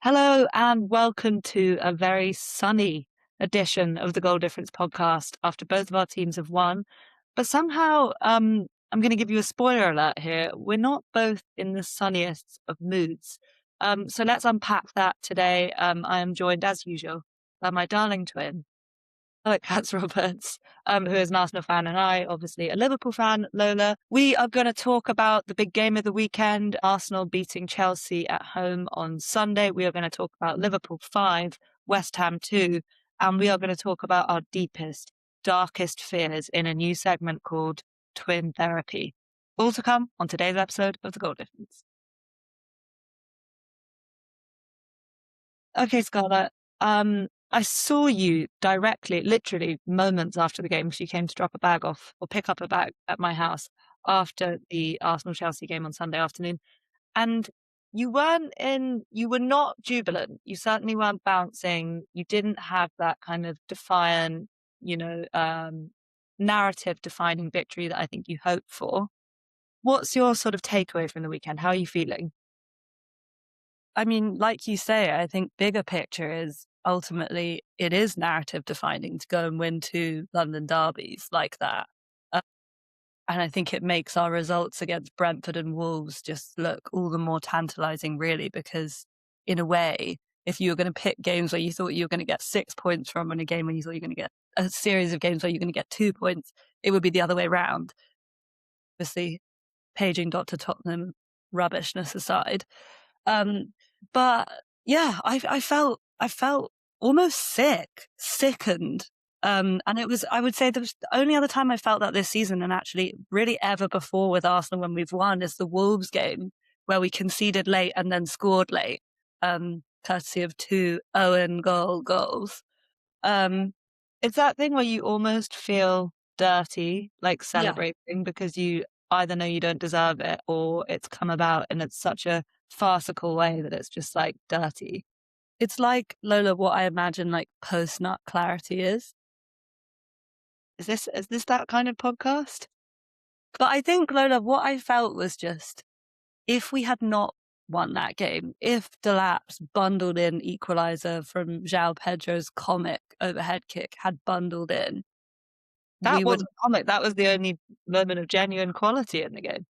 Hello and welcome to a very sunny edition of the Goal Difference podcast after both of our teams have won. But somehow, I'm going to give you a spoiler alert here. We're not both in the sunniest of moods. So let's unpack that today. I am joined, as usual, by my darling twin, Alex Roberts, who is an Arsenal fan, and I, obviously, a Liverpool fan, Lola. We are going to talk about the big game of the weekend, Arsenal beating Chelsea at home on Sunday. We are going to talk about Liverpool 5, West Ham 2, and we are going to talk about our deepest, darkest fears in a new segment called Twin Therapy. All to come on today's episode of The Goal Difference. Okay, Scarlet. I saw you directly, literally moments after the game, because you came to drop a bag off or pick up a bag at my house after the Arsenal Chelsea game on Sunday afternoon. And you were not jubilant. You certainly weren't bouncing. You didn't have that kind of defiant, narrative defining victory that I think you hoped for. What's your sort of takeaway from the weekend? How are you feeling? I mean, like you say, I think bigger picture is ultimately it is narrative defining to go and win two London derbies like that. Uh, and I think it makes our results against Brentford and Wolves just look all the more tantalizing, really, because in a way, if you were going to pick games where you thought you were going to get 6 points from and a game when you thought you were going to get a series of games where you're going to get 2 points, it would be the other way around. Obviously, paging Dr. Tottenham rubbishness aside. But yeah, I felt almost sickened. And I would say the only other time I felt that this season, and actually really ever before with Arsenal when we've won, is the Wolves game where we conceded late and then scored late, courtesy of two Owen goals. It's that thing where you almost feel dirty, like Yeah. celebrating because you either know you don't deserve it or it's come about and it's such a farcical way that it's just like dirty. It's like, Lola, what I imagine like post-nut clarity is. Is this that kind of podcast? But I think, Lola, what I felt was just, if we had not won that game, if Delap's bundled in equaliser from João Pedro's comic overhead kick had bundled in, That we would. wasn't comic. That was the only moment of genuine quality in the game.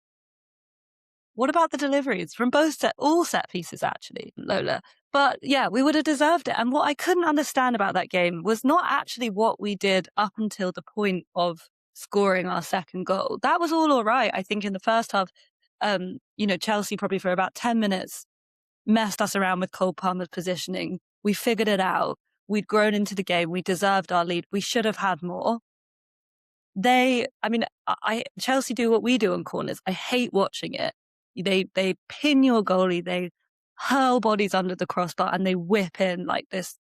What about the deliveries from all set pieces, actually, Lola? But yeah, we would have deserved it. And what I couldn't understand about that game was not actually what we did up until the point of scoring our second goal. That was all right. I think in the first half, Chelsea probably for about 10 minutes messed us around with Cole Palmer's positioning. We figured it out. We'd grown into the game. We deserved our lead. We should have had more. Chelsea do what we do on corners. I hate watching it. They pin your goalie, they hurl bodies under the crossbar, and they whip in like this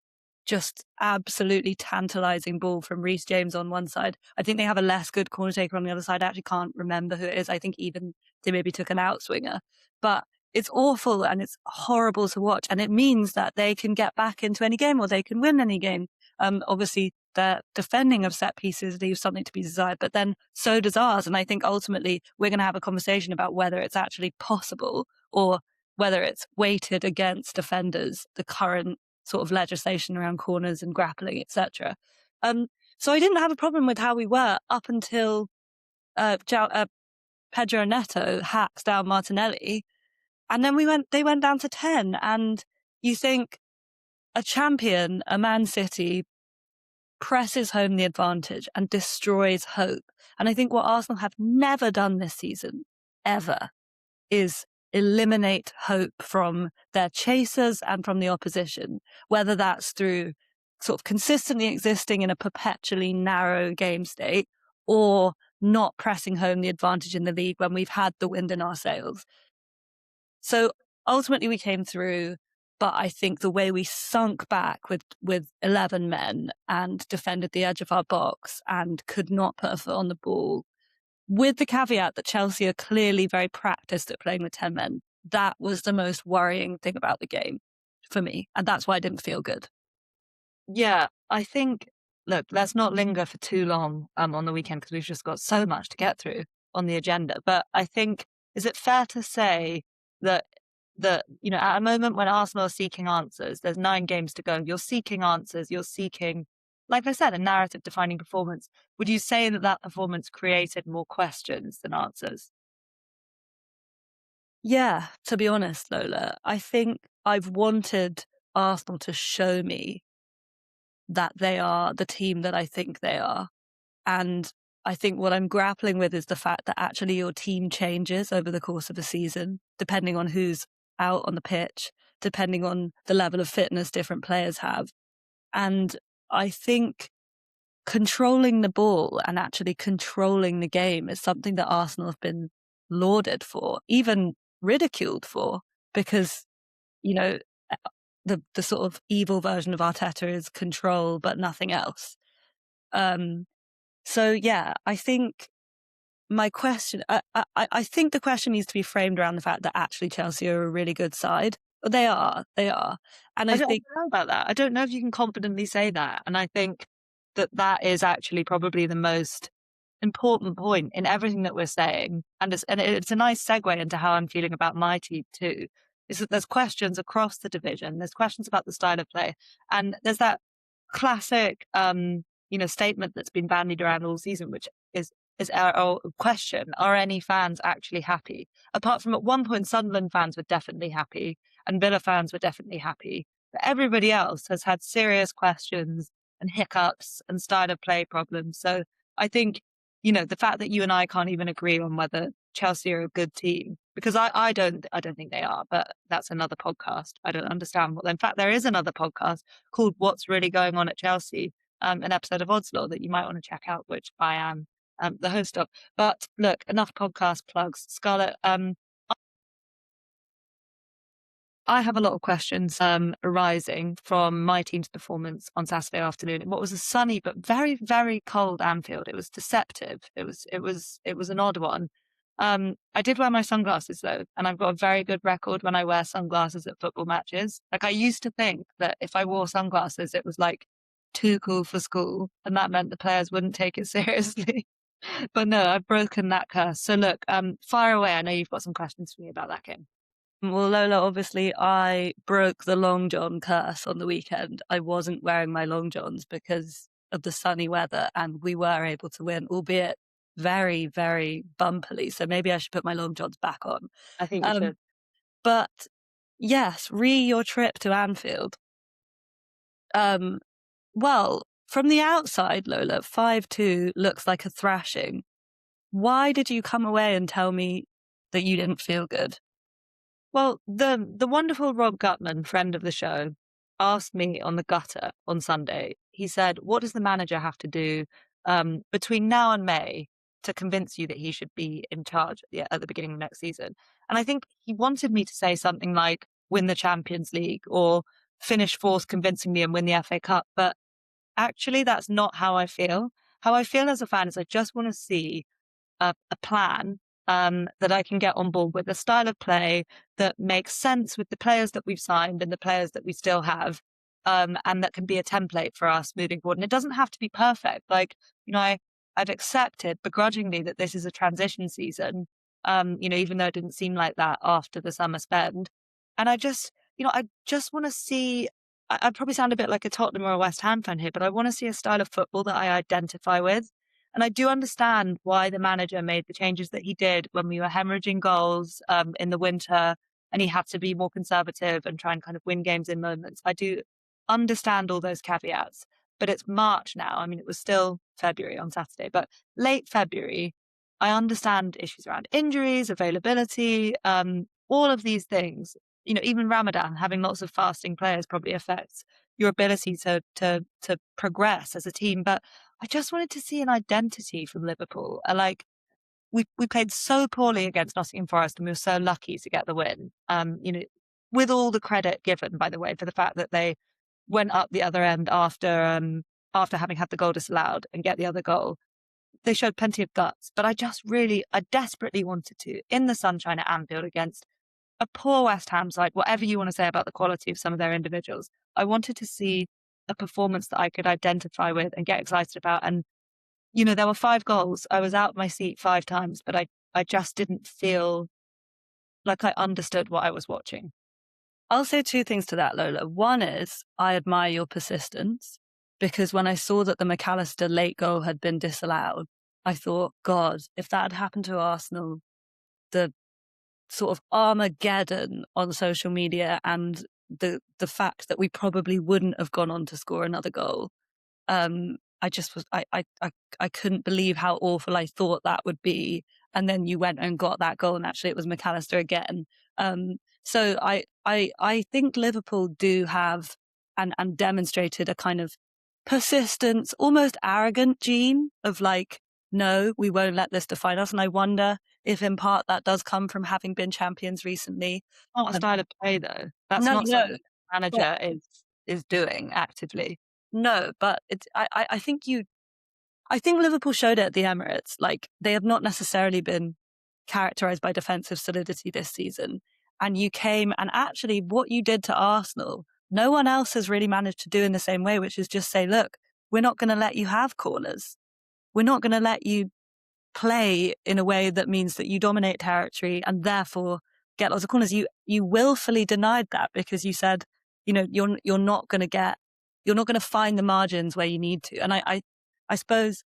just absolutely tantalizing ball from Reece James on one side. I think they have a less good corner taker on the other side. I actually can't remember who it is. I think even they maybe took an outswinger. But it's awful and it's horrible to watch. And it means that they can get back into any game or they can win any game. Obviously, the defending of set pieces leaves something to be desired, but then so does ours. And I think ultimately we're going to have a conversation about whether it's actually possible or whether it's weighted against defenders, the current sort of legislation around corners and grappling, etc. So I didn't have a problem with how we were up until Pedro Neto hacks down Martinelli. And then they went down to 10. And you think a champion, a Man City, presses home the advantage and destroys hope. And I think what Arsenal have never done this season, ever, is eliminate hope from their chasers and from the opposition, whether that's through sort of consistently existing in a perpetually narrow game state or not pressing home the advantage in the league when we've had the wind in our sails. So ultimately we came through, but I think the way we sunk back with 11 men and defended the edge of our box and could not put a foot on the ball, with the caveat that Chelsea are clearly very practiced at playing with 10 men, that was the most worrying thing about the game for me. And that's why I didn't feel good. Yeah, I think, look, let's not linger for too long on the weekend because we've just got so much to get through on the agenda. But I think, is it fair to say that that, at a moment when Arsenal are seeking answers, there's 9 games to go. You're seeking answers. You're seeking, like I said, a narrative defining performance. Would you say that that performance created more questions than answers? Yeah, to be honest, Lola, I think I've wanted Arsenal to show me that they are the team that I think they are. And I think what I'm grappling with is the fact that actually your team changes over the course of a season, depending on who's out on the pitch, depending on the level of fitness different players have. And I think controlling the ball and actually controlling the game is something that Arsenal have been lauded for, even ridiculed for, because, you know, the sort of evil version of Arteta is control, but nothing else. So yeah, I think my question, I think the question needs to be framed around the fact that actually Chelsea are a really good side. They are. And I I don't think, know about that. I don't know if you can confidently say that. And I think that that is actually probably the most important point in everything that we're saying. And it's a nice segue into how I'm feeling about my team too, is that there's questions across the division. There's questions about the style of play. And there's that classic, statement that's been bandied around all season, which is our question: are any fans actually happy? Apart from at one point, Sunderland fans were definitely happy, and Villa fans were definitely happy. But everybody else has had serious questions and hiccups and style of play problems. So I think, the fact that you and I can't even agree on whether Chelsea are a good team, because I don't think they are, but that's another podcast. I don't understand what. In fact, there is another podcast called "What's Really Going On at Chelsea," an episode of Odds Law that you might want to check out, which I am the host of. But look, enough podcast plugs. Scarlett, I have a lot of questions arising from my team's performance on Saturday afternoon in what was a sunny but very, very cold Anfield. It was deceptive. It was an odd one. I did wear my sunglasses though, and I've got a very good record when I wear sunglasses at football matches. Like, I used to think that if I wore sunglasses, it was like too cool for school, and that meant the players wouldn't take it seriously. But no, I've broken that curse. So look, fire away. I know you've got some questions for me about that game. well, Lola, obviously I broke the long john curse on the weekend. I wasn't wearing my long johns because of the sunny weather, and we were able to win, albeit very, very bumpily. So maybe I should put my long johns back on. I think you Um, should. but yes, your trip to Anfield. Um, well, from the outside, Lola, 5-2 looks like a thrashing. Why did you come away and tell me that you didn't feel good? Well, the wonderful Rob Gutman, friend of the show, asked me on the gutter on Sunday. He said, "What does the manager have to do between now and May to convince you that he should be in charge at the beginning of next season?" And I think he wanted me to say something like win the Champions League or finish fourth convincingly and win the FA Cup. But actually, that's not how I feel. How I feel as a fan is I just want to see a plan that I can get on board with, a style of play that makes sense with the players that we've signed and the players that we still have, and that can be a template for us moving forward. And it doesn't have to be perfect. Like, I've accepted begrudgingly that this is a transition season, even though it didn't seem like that after the summer spend. And I just want to see. I probably sound a bit like a Tottenham or a West Ham fan here, but I want to see a style of football that I identify with. And I do understand why the manager made the changes that he did when we were hemorrhaging goals in the winter, and he had to be more conservative and try and kind of win games in moments. I do understand all those caveats, but it's March now. I mean, it was still February on Saturday, but late February, I understand issues around injuries, availability, all of these things. Even Ramadan, having lots of fasting players probably affects your ability to progress as a team. But I just wanted to see an identity from Liverpool. Like, we played so poorly against Nottingham Forest, and we were so lucky to get the win. With all the credit given, by the way, for the fact that they went up the other end after having had the goal disallowed and get the other goal. They showed plenty of guts, but I desperately wanted to, in the sunshine at Anfield against a poor West Ham side, whatever you want to say about the quality of some of their individuals, I wanted to see a performance that I could identify with and get excited about. And, there were 5 goals. I was out of my seat 5 times, but I just didn't feel like I understood what I was watching. I'll say two things to that, Lola. One is I admire your persistence, because when I saw that the McAllister late goal had been disallowed, I thought, God, if that had happened to Arsenal, the sort of Armageddon on social media and the fact that we probably wouldn't have gone on to score another goal. I just was I couldn't believe how awful I thought that would be. And then you went and got that goal, and actually it was McAllister again. So I think Liverpool do have and demonstrated a kind of persistence, almost arrogant gene of like, no, we won't let this define us. And I wonder if in part that does come from having been champions recently. Not a style of play though. That's No, not no, something the manager is doing actively. no, but it's I think Liverpool showed it at the Emirates. Like, they have not necessarily been characterized by defensive solidity this season. And you came, and actually what you did to Arsenal, no one else has really managed to do in the same way, which is just say, look, we're not going to let you have corners. We're not going to let you play in a way that means that you dominate territory and therefore get lots of corners. You willfully denied that because you said, you're not going to find the margins where you need to. And I suppose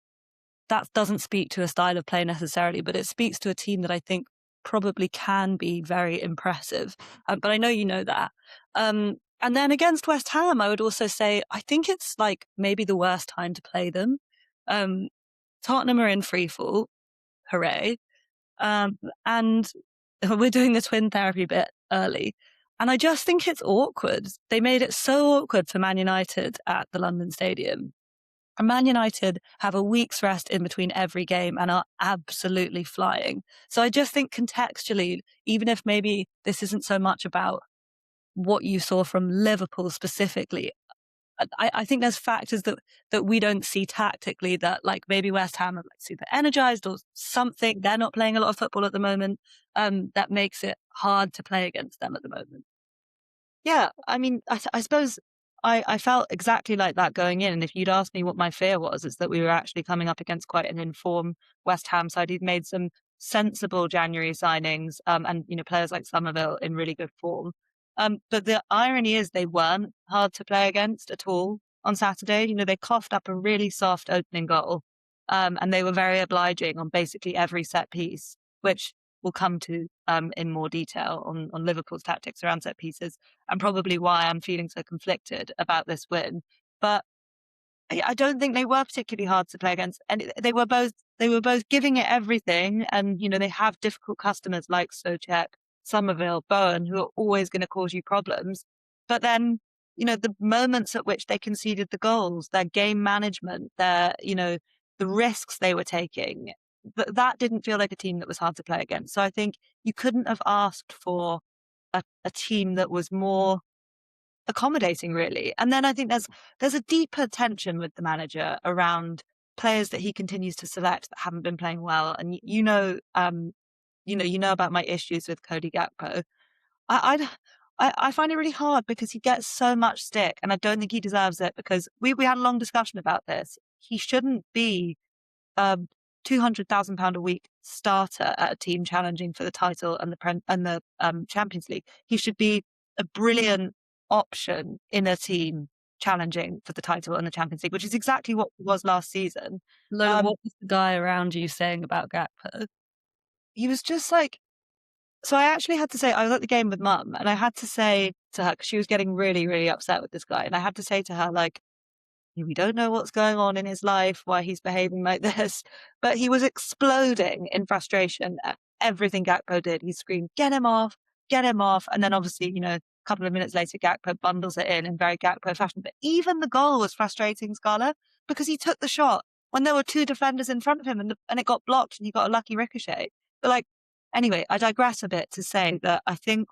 that doesn't speak to a style of play necessarily, but it speaks to a team that I think probably can be very impressive. But I know you know that. And then against West Ham, I would also say, I think it's like maybe the worst time to play them. Tottenham are in free fall. Hooray. And we're doing the twin therapy bit early. And I just think it's awkward. They made it so awkward for Man United at the London Stadium. And Man United have a week's rest in between every game and are absolutely flying. So I just think contextually, even if maybe this isn't so much about what you saw from Liverpool specifically, I think there's factors that we don't see tactically, that like maybe West Ham are like super energized or something. They're not playing a lot of football at the moment. That makes it hard to play against them at the moment. Yeah, I mean, I suppose I felt exactly like that going in. And if you'd asked me what my fear was, it's that we were actually coming up against quite an informed West Ham side who'd made some sensible January signings, and players like Somerville in really good form. But the irony is they weren't hard to play against at all on Saturday. They coughed up a really soft opening goal, and they were very obliging on basically every set piece, which we'll come to in more detail on Liverpool's tactics around set pieces, and probably why I'm feeling so conflicted about this win. But I don't think they were particularly hard to play against, and they were both giving it everything. And they have difficult customers like Souček, Somerville, Bowen, who are always going to cause you problems. But then the moments at which they conceded the goals, their game management, the risks they were taking, that didn't feel like a team that was hard to play against. So I think you couldn't have asked for a team that was more accommodating, really. And then I think there's a deeper tension with the manager around players that he continues to select that haven't been playing well. And you know about my issues with Cody Gakpo. I find it really hard because he gets so much stick, and I don't think he deserves it, because we had a long discussion about this. He shouldn't be £200,000 a week starter at a team challenging for the title and the Champions League. He should be a brilliant option in a team challenging for the title and the Champions League, which is exactly what was last season. Lola, what was the guy around you saying about Gakpo? He was just like, so I actually had to say, I was at the game with Mum, and I had to say to her, because she was getting really, really upset with this guy, and I had to say to her, like, we don't know what's going on in his life, why he's behaving like this, but he was exploding in frustration at everything Gakpo did. He screamed, get him off, get him off. And then obviously, a couple of minutes later, Gakpo bundles it in very Gakpo fashion. But even the goal was frustrating, Scarlet, because he took the shot when there were two defenders in front of him, and it got blocked, and he got a lucky ricochet. But anyway, I digress a bit to say that I think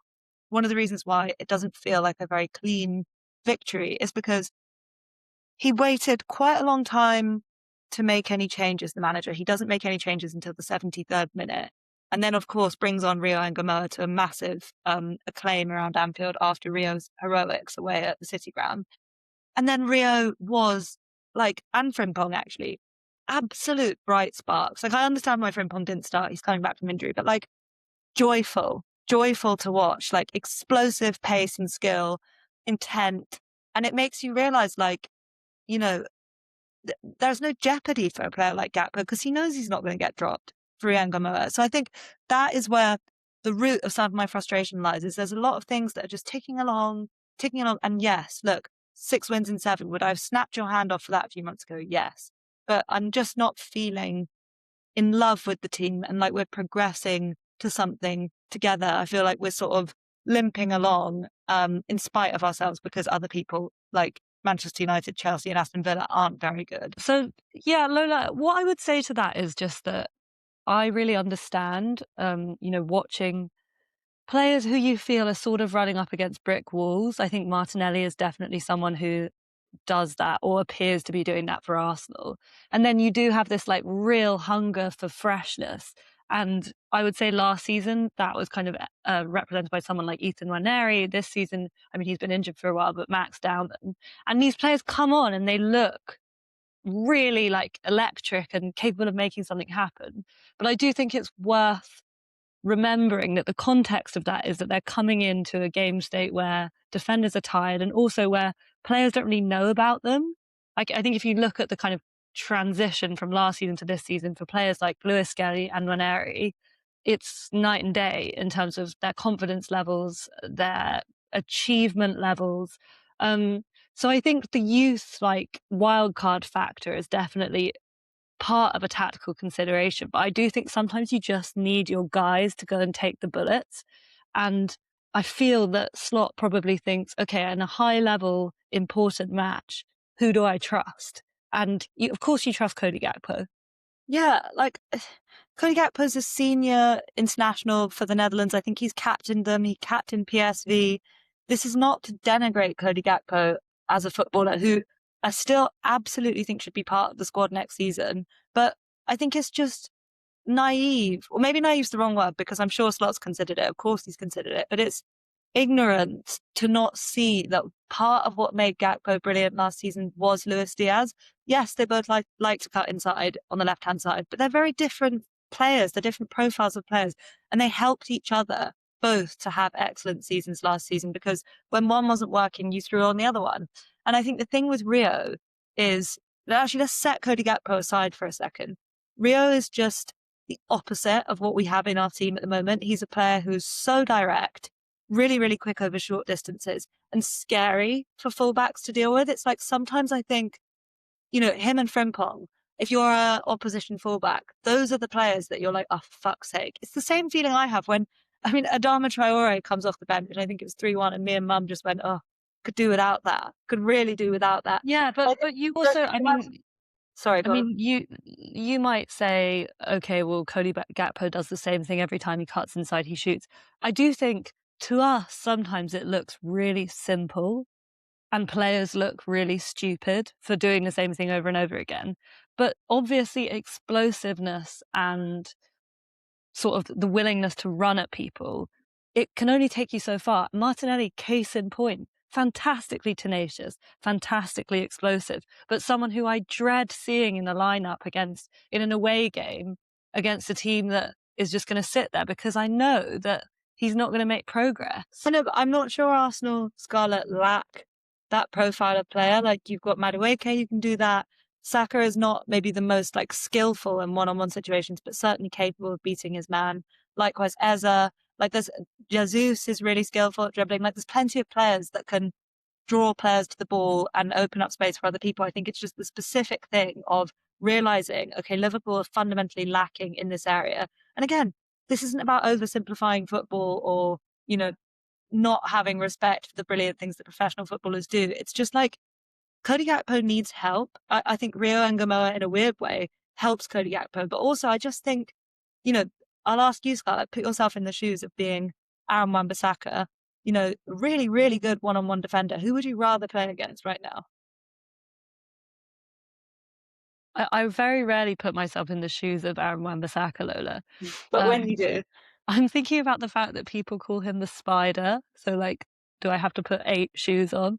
one of the reasons why it doesn't feel like a very clean victory is because he waited quite a long time to make any changes, the manager. He doesn't make any changes until the 73rd minute. And then, of course, brings on Rio Ngumoha to a massive acclaim around Anfield after Rio's heroics away at the City ground. And then Rio was, and Frimpong actually, absolute bright sparks. I understand why Frimpong didn't start. He's coming back from injury, but joyful joyful to watch, like explosive pace and skill, intent. And it makes you realize, like, you know, there's no jeopardy for a player like Gakpo because he knows he's not going to get dropped for Rio Ngumoha. So I think that is where the root of some of my frustration lies, is there's a lot of things that are just ticking along. And yes, look, 6 wins in 7. Would I have snapped your hand off for that a few months ago? Yes. But I'm just not feeling in love with the team and like we're progressing to something together. I feel like we're sort of limping along in spite of ourselves because other people like Manchester United, Chelsea and Aston Villa aren't very good. So, yeah, Lola, what I would say to that is just that I really understand, watching players who you feel are sort of running up against brick walls. I think Martinelli is definitely someone who does that or appears to be doing that for Arsenal. And then you do have this like real hunger for freshness. And I would say last season that was kind of represented by someone like Ethan Nwaneri. This season, I mean, he's been injured for a while, but Max Dowman. And these players come on and they look really like electric and capable of making something happen. But I do think it's worth remembering that the context of that is that they're coming into a game state where defenders are tired and also where players don't really know about them. Like, I think if you look at the kind of transition from last season to this season for players like Lewis Skelly and Nwaneri, it's night and day in terms of their confidence levels, their achievement levels. So I think the youth like wildcard factor is definitely part of a tactical consideration. But I do think sometimes you just need your guys to go and take the bullets. And I feel that Slot probably thinks, okay, in a high level, important match, who do I trust? And of course you trust Cody Gakpo. Yeah, like Cody Gakpo's a senior international for the Netherlands. I think he's captained them. He captained PSV. This is not to denigrate Cody Gakpo as a footballer who I still absolutely think should be part of the squad next season. But I think it's just naive, or maybe naive's the wrong word because I'm sure Slot's considered it. Of course he's considered it, but it's ignorant to not see that part of what made Gakpo brilliant last season was Luis Diaz. Yes, they both like to cut inside on the left-hand side, but they're very different players. They're different profiles of players, and they helped each other both to have excellent seasons last season because when one wasn't working, you threw on the other one. And I think the thing with Rio is that actually, let's set Cody Gakpo aside for a second. Rio is just the opposite of what we have in our team at the moment. He's a player who's so direct, really, really quick over short distances and scary for fullbacks to deal with. It's like sometimes I think, him and Frimpong, if you're a opposition fullback, those are the players that you're like, oh, for fuck's sake. It's the same feeling I have when, Adama Traore comes off the bench, and I think it was 3-1, and me and Mum just went, oh, could do without that. Could really do without that. Yeah, but you also, sorry, you might say, okay, well, Cody Gakpo does the same thing every time he cuts inside, he shoots. I do think to us, sometimes it looks really simple and players look really stupid for doing the same thing over and over again. But obviously explosiveness and sort of the willingness to run at people, it can only take you so far. Martinelli, case in point, fantastically tenacious, fantastically explosive, but someone who I dread seeing in the lineup in an away game against a team that is just going to sit there because I know that he's not going to make progress. I know, but I'm not sure Arsenal Scarlet lack that profile of player. Like you've got Madueke, you can do that. Saka is not maybe the most like skillful in one-on-one situations, but certainly capable of beating his man. Likewise, Eza, like there's Jesus is really skillful at dribbling. Like there's plenty of players that can draw players to the ball and open up space for other people. I think it's just the specific thing of realizing, okay, Liverpool are fundamentally lacking in this area. And again, this isn't about oversimplifying football or, not having respect for the brilliant things that professional footballers do. It's just like Cody Gakpo needs help. I think Rio Ngumoha, in a weird way, helps Cody Gakpo. But also, I just think, I'll ask you, Scarlett, put yourself in the shoes of being Aaron Wan-Bissaka, really, really good one-on-one defender. Who would you rather play against right now? I very rarely put myself in the shoes of Aaron Wan-Bissaka, Lola. But when you do, I'm thinking about the fact that people call him the spider. So, like, do I have to put 8 shoes on?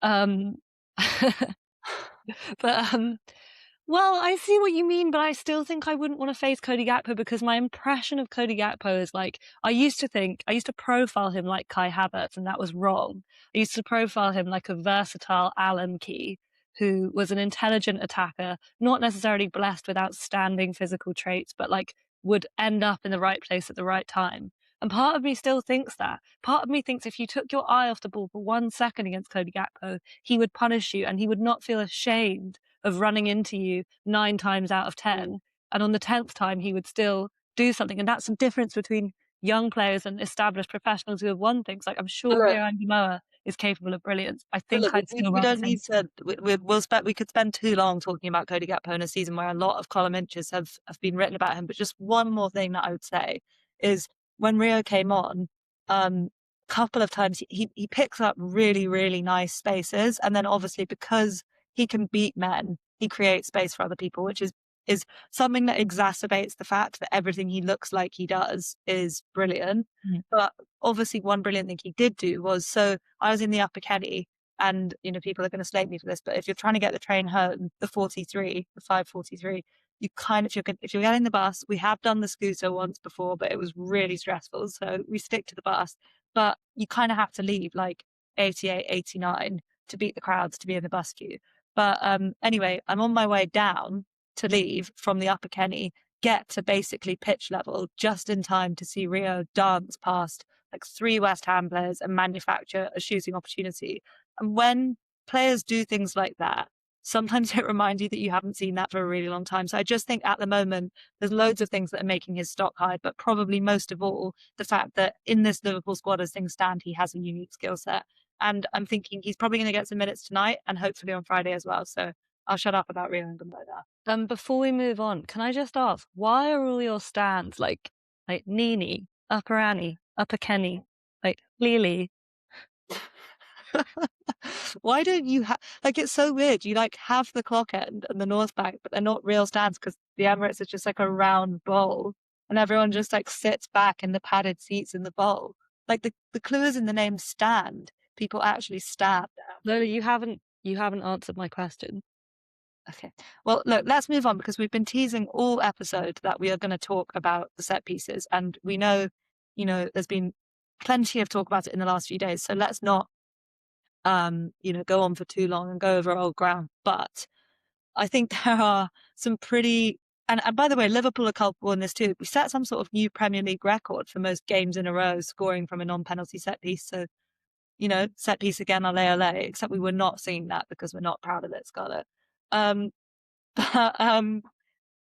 But Well, I see what you mean, but I still think I wouldn't want to face Cody Gakpo because my impression of Cody Gakpo is like I used to profile him like Kai Havertz, and that was wrong. I used to profile him like a versatile Allen Key who was an intelligent attacker, not necessarily blessed with outstanding physical traits, but like would end up in the right place at the right time. And part of me still thinks that. Part of me thinks if you took your eye off the ball for 1 second against Cody Gakpo, he would punish you and he would not feel ashamed of running into you 9 times out of 10. And on the 10th time, he would still do something. And that's the difference between young players and established professionals who have won things. Like, I'm But sure look, Rio Ngumoha is capable of brilliance. I but think look, I'd still we rather don't need face. to. We could spend too long talking about Cody Gakpo in a season where a lot of column inches have been written about him. But just one more thing that I would say is when Rio came on, couple of times he picks up really really nice spaces, and then obviously because he can beat men, he creates space for other people, which is something that exacerbates the fact that everything he looks like he does is brilliant. Mm. But obviously, one brilliant thing he did do was, so I was in the upper Kenny, and people are going to slate me for this, but if you're trying to get the train home, the 543, you kind of, if you're getting the bus, we have done the scooter once before, but it was really stressful, so we stick to the bus. But you kind of have to leave like 88, 89 to beat the crowds to be in the bus queue. But anyway, I'm on my way down to leave from the upper Kenny, get to basically pitch level just in time to see Rio dance past like 3 West Ham players and manufacture a shooting opportunity. And when players do things like that, sometimes it reminds you that you haven't seen that for a really long time. So I just think at the moment, there's loads of things that are making his stock high, but probably most of all, the fact that in this Liverpool squad as things stand, he has a unique skill set. And I'm thinking he's probably going to get some minutes tonight and hopefully on Friday as well. So I'll shut up about Rio Ngumoha. Before we move on, can I just ask, why are all your stands like Nini, Upper Annie, Upper Kenny, like Lily? Why don't you have, like, it's so weird. You like have the clock end and the North Bank, but they're not real stands because the Emirates is just like a round bowl and everyone just like sits back in the padded seats in the bowl. Like the clue is in the name stand. People actually stand there. Lola, you haven't answered my question. Okay. Well, look, let's move on because we've been teasing all episode that we are going to talk about the set pieces. And we know, there's been plenty of talk about it in the last few days. So let's not go on for too long and go over old ground. But I think there are some pretty, and by the way, Liverpool are culpable in this too. We set some sort of new Premier League record for most games in a row scoring from a non-penalty set piece. So, set piece again, ole ole, except we were not seeing that because we're not proud of it, Scarlet. Um, but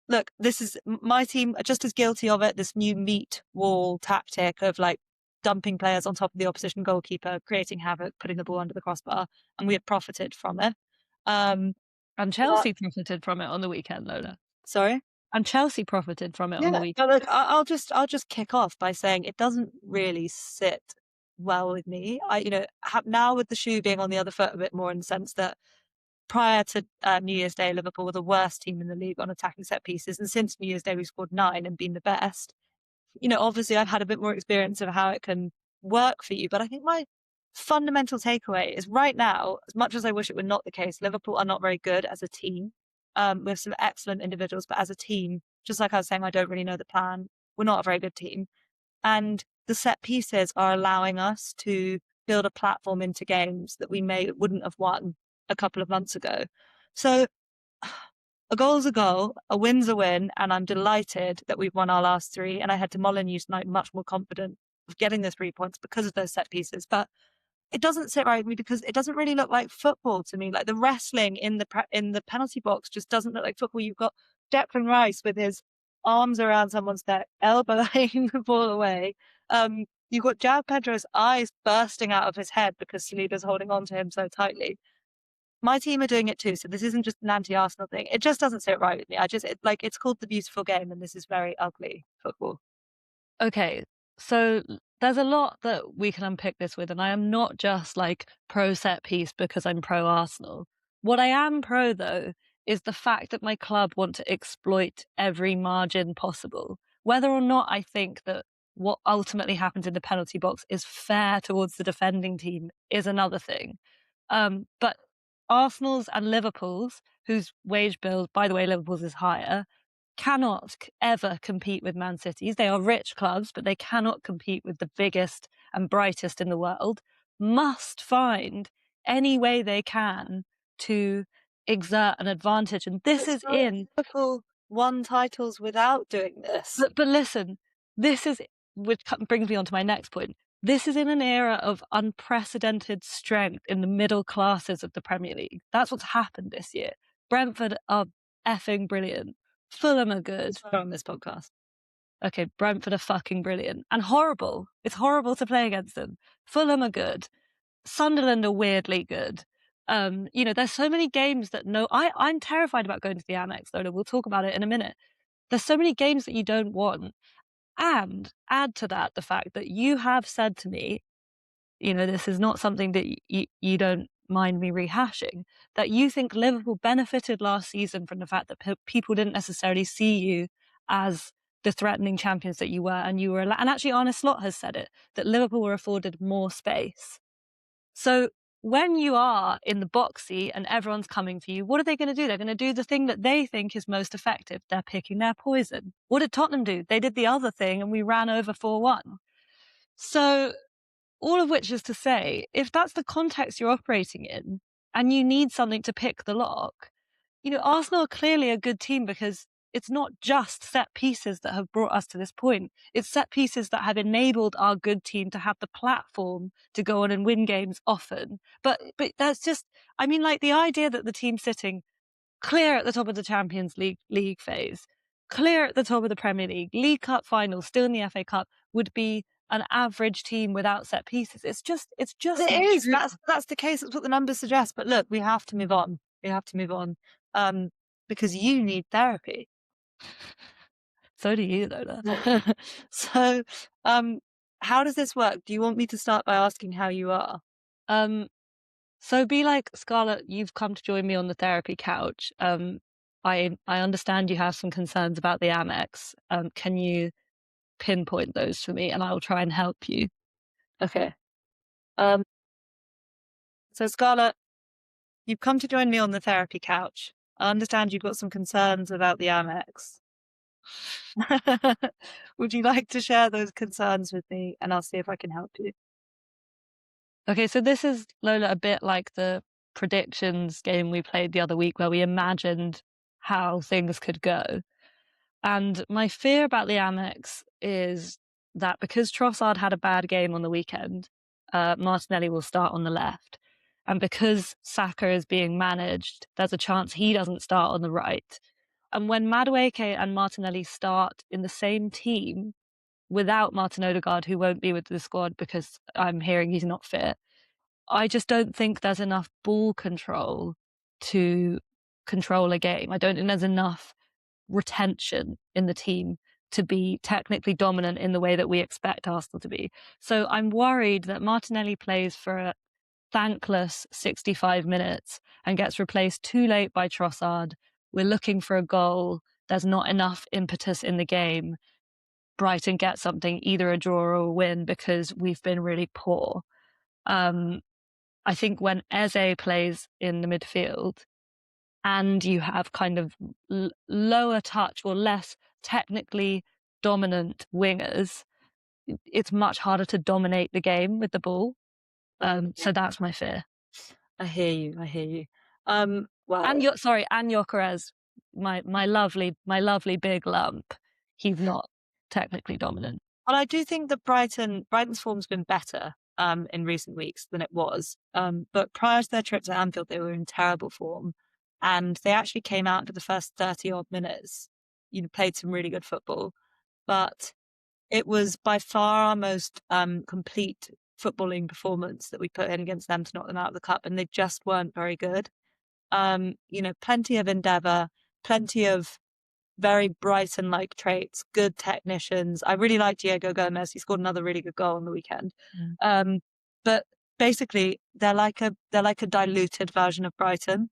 look, this is my team are just as guilty of it. This new meat wall tactic of like dumping players on top of the opposition goalkeeper, creating havoc, putting the ball under the crossbar, and we have profited from it. And But, Chelsea profited from it on the weekend, Lola. sorry. And Chelsea profited from it on the Yeah, weekend. but look, I'll just kick off by saying it doesn't really sit well with me. Now with the shoe being on the other foot a bit more in the sense that prior to New Year's Day, Liverpool were the worst team in the league on attacking set pieces, and since New Year's Day we've scored 9 and been the best. Obviously I've had a bit more experience of how it can work for you, but I think my fundamental takeaway is right now, as much as I wish it were not the case, Liverpool are not very good as a team. We have some excellent individuals, but as a team, just like I was saying, I don't really know the plan. We're not a very good team. And the set pieces are allowing us to build a platform into games that we wouldn't have won a couple of months ago. So a goal's a goal, a win's a win, and I'm delighted that we've won our last 3. And I head to Molineux tonight much more confident of getting the 3 points because of those set pieces. But it doesn't sit right with me because it doesn't really look like football to me. Like the wrestling in the penalty box just doesn't look like football. You've got Declan Rice with his arms around someone's neck, elbowing the ball away. You've got João Pedro's eyes bursting out of his head because Saliba's holding on to him so tightly. My team are doing it too, so this isn't just an anti-Arsenal thing. It just doesn't sit right with me. It's called the beautiful game, and this is very ugly football. Okay, so there's a lot that we can unpick this with, and I am not just like pro set piece because I'm pro Arsenal. What I am pro, though, is the fact that my club want to exploit every margin possible. Whether or not I think that what ultimately happens in the penalty box is fair towards the defending team is another thing. But Arsenal's and Liverpool's, whose wage bill, by the way, Liverpool's is higher, cannot ever compete with Man City's. They are rich clubs, but they cannot compete with the biggest and brightest in the world, must find any way they can to exert an advantage. And this is in Liverpool won titles without doing this. but listen, this is, which brings me on to my next point. This is in an era of unprecedented strength in the middle classes of the Premier League. That's what's happened this year. Brentford are effing brilliant. Fulham are good. On this podcast. Okay, Brentford are fucking brilliant. And horrible. It's horrible to play against them. Fulham are good. Sunderland are weirdly good. There's so many games that I'm terrified about going to the Amex, Lola. We'll talk about it in a minute. There's so many games that you don't want. And add to that the fact that you have said to me, this is not something that you don't mind me rehashing, that you think Liverpool benefited last season from the fact that people didn't necessarily see you as the threatening champions that you were, and and actually Arne Slot has said it, that Liverpool were afforded more space. So when you are in the box seat and everyone's coming for you, what are they going to do? They're going to do the thing that they think is most effective. They're picking their poison. What did Tottenham do? They did the other thing and we ran over 4-1. So all of which is to say, if that's the context you're operating in and you need something to pick the lock, Arsenal are clearly a good team because it's not just set pieces that have brought us to this point. It's set pieces that have enabled our good team to have the platform to go on and win games often. But that's just, the idea that the team sitting clear at the top of the Champions League phase, clear at the top of the Premier League Cup final, still in the FA Cup, would be an average team without set pieces. It's just. It is. That's the case. That's what the numbers suggest. But look, we have to move on. Because you need therapy. So do you, Lola. So, how does this work? Do you want me to start by asking how you are? So be like, Scarlet, you've come to join me on the therapy couch. I understand you have some concerns about the Amex. Can you pinpoint those for me and I will try and help you? Okay. So Scarlet, you've come to join me on the therapy couch. I understand you've got some concerns about the Amex. Would you like to share those concerns with me and I'll see if I can help you? Okay, so this is, Lola, a bit like the predictions game we played the other week where we imagined how things could go. And my fear about the Amex is that because Trossard had a bad game on the weekend, Martinelli will start on the left. And because Saka is being managed, there's a chance he doesn't start on the right. And when Madueke and Martinelli start in the same team without Martin Odegaard, who won't be with the squad because I'm hearing he's not fit, I just don't think there's enough ball control to control a game. I don't think there's enough retention in the team to be technically dominant in the way that we expect Arsenal to be. So I'm worried that Martinelli plays for a thankless 65 minutes and gets replaced too late by Trossard. We're looking for a goal. There's not enough impetus in the game. Brighton get something, either a draw or a win, because we've been really poor. I think when Eze plays in the midfield and you have kind of lower touch or less technically dominant wingers, it's much harder to dominate the game with the ball. So that's my fear. I hear you. Well, and Gyökeres, my lovely big lump. He's not technically dominant. Well, I do think that Brighton's form's been better in recent weeks than it was. But prior to their trip to Anfield, they were in terrible form, and they actually came out to the first 30 odd minutes. Played some really good football, but it was by far our most complete footballing performance that we put in against them to knock them out of the cup, and they just weren't very good. Plenty of endeavour, plenty of very Brighton-like traits, good technicians. I really like Diego Gomez. He scored another really good goal on the weekend. But basically, they're like a diluted version of Brighton.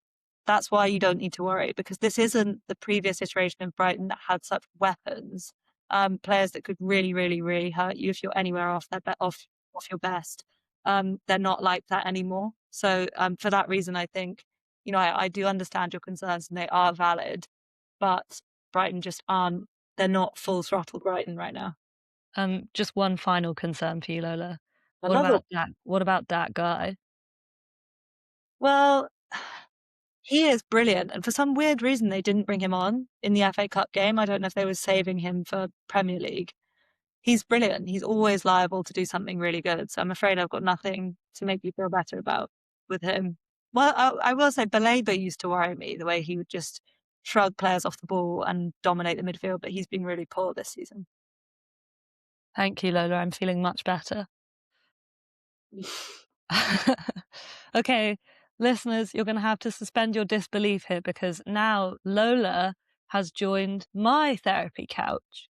That's why you don't need to worry, because this isn't the previous iteration of Brighton that had such weapons, players that could really, really, really hurt you if you're anywhere off your best. They're not like that anymore. So for that reason, I think you know, I do understand your concerns and they are valid, but Brighton just aren't, they're not full throttle Brighton right now. Just one final concern for you, Lola. What Another, about that? What about that guy? well, he is brilliant, and for some weird reason, they didn't bring him on in the FA Cup game. I don't know if they were saving him for Premier League. He's brilliant. He's always liable to do something really good. So I'm afraid I've got nothing to make you feel better about with him. Well, I will say Baleba used to worry me, the way he would just shrug players off the ball and dominate the midfield, but he's been really poor this season. Thank you, Lola. I'm feeling much better. Okay, listeners, you're going to have to suspend your disbelief here because now Lola has joined my therapy couch.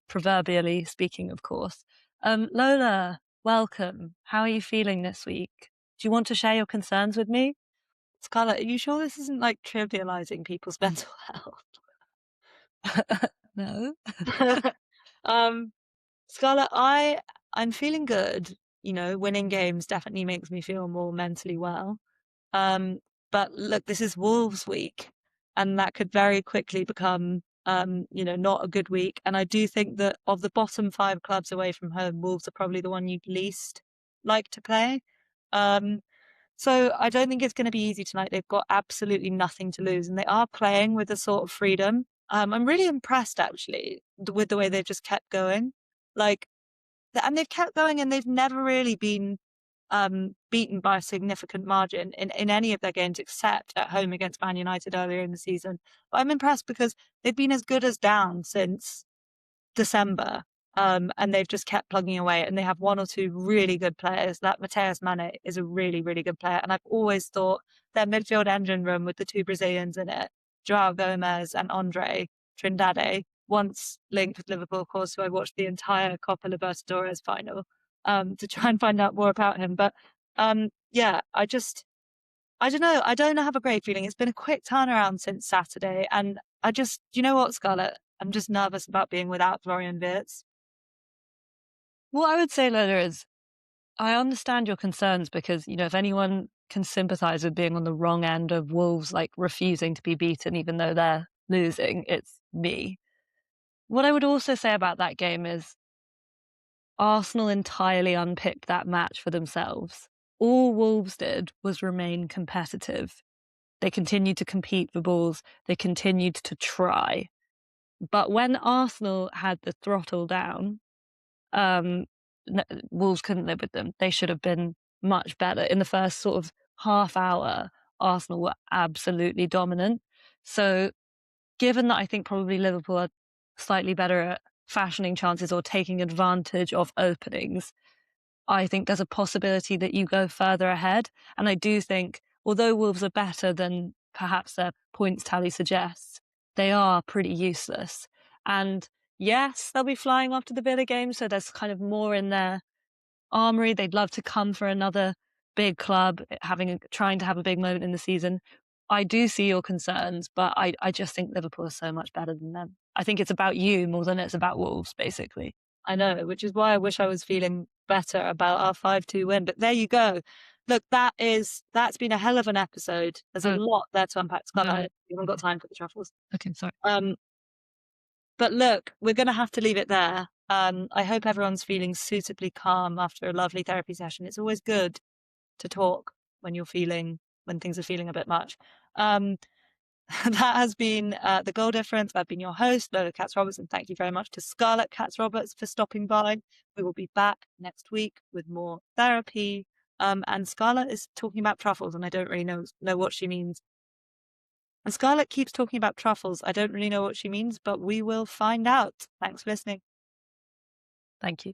Proverbially speaking, of course. Lola, welcome. How are you feeling this week? Do you want to share your concerns with me? Scarlett, are you sure this isn't like trivializing people's mental health? No. um, Scarlett, I'm feeling good. You know, winning games definitely makes me feel more mentally well. Um, but look, this is Wolves week, and that could very quickly become, you know, not a good week. And I do think that of the bottom five clubs away from home, Wolves are probably the one you'd least like to play. Um, so I don't think it's going to be easy tonight. They've got absolutely nothing to lose, and they are playing with a sort of freedom. I'm really impressed actually with the way they've just kept going. Like, and they've kept going, and they've never really been beaten by a significant margin in any of their games except at home against Man United earlier in the season. But I'm impressed because they've been as good as down since December. And they've just kept plugging away, and they have one or two really good players. That Mateus Mane is a really, really good player. And I've always thought their midfield engine room with the two Brazilians in it, Joao Gomez and Andre Trindade, once linked with Liverpool, of course, who I watched the entire Copa Libertadores final to try and find out more about him. But yeah, I don't know. I don't have a great feeling. It's been a quick turnaround since Saturday. And you know what, Scarlett? I'm just nervous about being without Florian Wirtz. What I would say, Lola, is I understand your concerns because, you know, if anyone can sympathize with being on the wrong end of Wolves, like refusing to be beaten even though they're losing, it's me. What I would also say about that game is Arsenal entirely unpicked that match for themselves. All Wolves did was remain competitive. They continued to compete for balls. They continued to try. But when Arsenal had the throttle down, um, Wolves couldn't live with them. They should have been much better. In the first sort of half hour, Arsenal were absolutely dominant. So given that I think probably Liverpool are slightly better at fashioning chances or taking advantage of openings, I think there's a possibility that you go further ahead. And I do think, although Wolves are better than perhaps their points tally suggests, they are pretty useless. And yes, they'll be flying after the Villa game, so there's kind of more in their armory. They'd love to come for another big club, trying to have a big moment in the season. I do see your concerns, but I just think Liverpool is so much better than them. I think it's about you more than it's about Wolves, basically. I know, which is why I wish I was feeling better about our 5-2 win. But there you go. Look, that's been a hell of an episode. There's a Oh, lot there to unpack, no. Scarlett. We haven't got time for the truffles. Okay, sorry. But look, we're going to have to leave it there. I hope everyone's feeling suitably calm after a lovely therapy session. It's always good to talk when things are feeling a bit much. Um, that has been The Goal Difference. I've been your host, Lola Katz-Roberts, and thank you very much to Scarlet Katz-Roberts for stopping by. We will be back next week with more therapy. And Scarlett is talking about truffles, and I don't really know what she means. And Scarlett keeps talking about truffles. I don't really know what she means, but we will find out. Thanks for listening. Thank you.